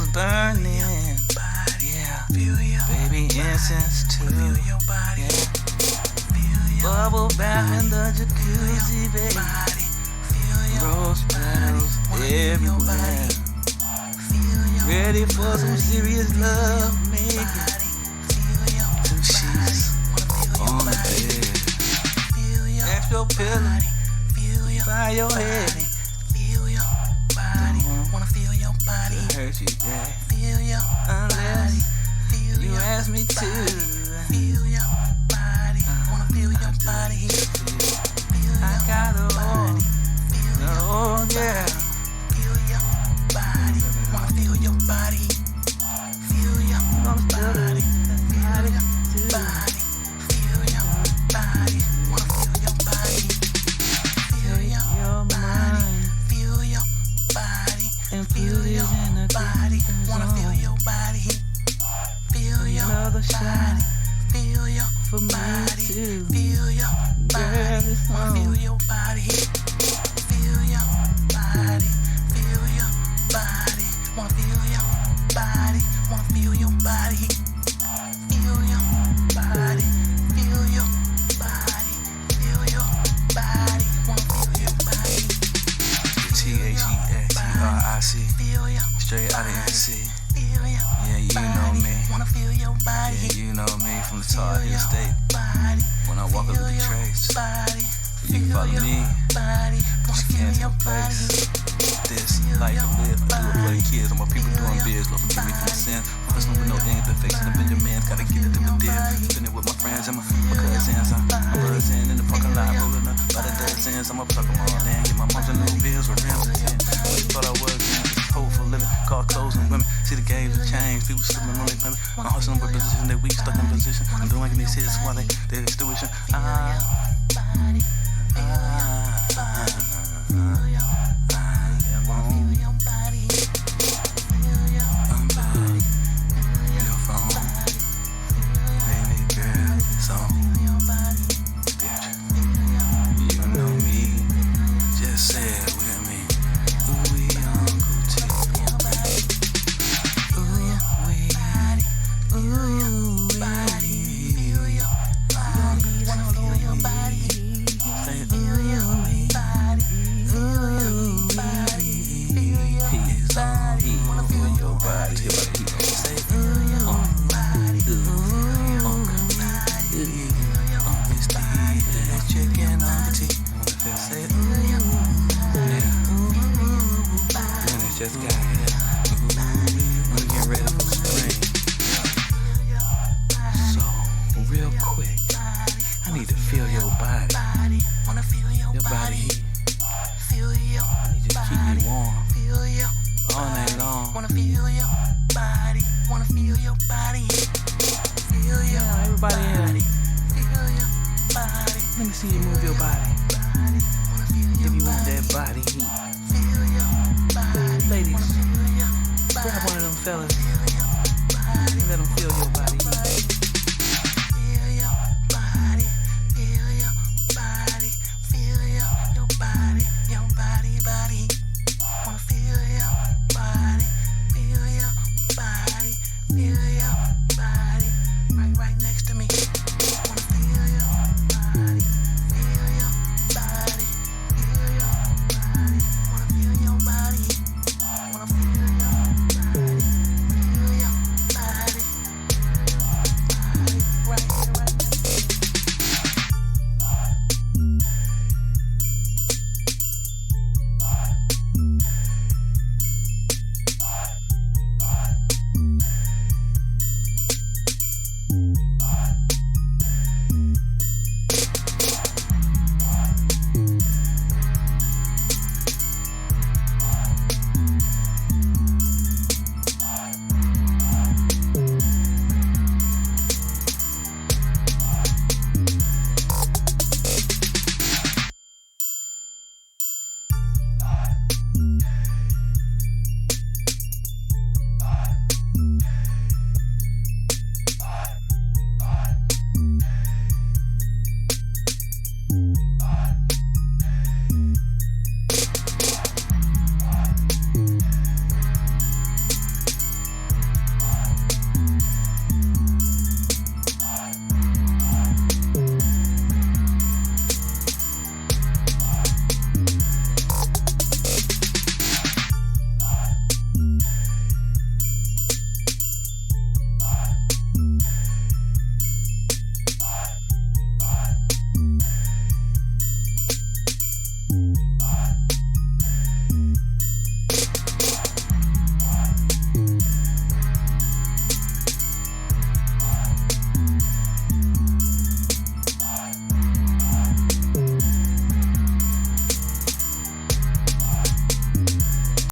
candles burning. Yeah, baby incense too. Yeah. Bubble bath in the jacuzzi, baby. Rose petals everywhere. Ready for some serious love making. Two sheets on the bed. Extra pillow by your head. Wanna feel your body. Hurt you, yeah. Feel your Unless body. you ask me to. Feel your body. Wanna feel your body. I got a hold. Oh yeah. Feel your body. Wanna feel your body. Feel your body. Feel your body. Feel your body. Wanna feel your body. Feel your mind. Feel your body. And Feel put it your in a body. different Wanna feel zone. your body. Feel your Another shot body. Feel your for me body. too. Feel your Girl, body. it's Wanna on. feel your body. Feel your body. Feel your body. Wanna feel your body. Wanna feel your body. Feel your body. Feel your body. Feel your body. Wanna feel your body. THEXERIC. Feel your Straight out of NC. feel your Yeah, you know me. Wanna feel your body. Yeah, you know me from the Tar Heel State. Body. When I walk up the trace, Body. you can follow me. Body. Wanna She feel can't your take body. place. This life to live, I do it for the kids. All my people doing biz. Lord forgive me for my sins. Hustling with no imperfection. I've been your man. Gotta get it to my deal. Spending with my friends and my cousins. I'm buzzing in the parking lot, rolling up by the dozens. I'ma plug them all in. Get my moms and little bills with rims and tin. What you thought I was in? It's hope for living. Car clothes and women. See the games have changed. People slipping on their payment. I'm hustling with position. They weak, stuck in position. I'm doing these hits while they extinguishing. Just got here. I'm getting ready for spring. So, real quick, I need to feel your body. Your body heat. I need you to keep me warm all night long. Wanna feel your body. Wanna feel your body. Feel your Yeah, everybody in. Feel your body. Let me see you move your body. Wanna feel your If you want that body heat. Feel your body. Ladies, Feel your grab one of them fellas Feel your body. and let them feel your body heat. Feel your body. Feel your body. Feel your body. Your body, body. Wanna feel your body. Feel your body. Feel your body. Right next to me. Wanna feel your body. Feel your body. Feel your body. Wanna feel your body. Wanna feel your body. Feel your body. Right here, right now.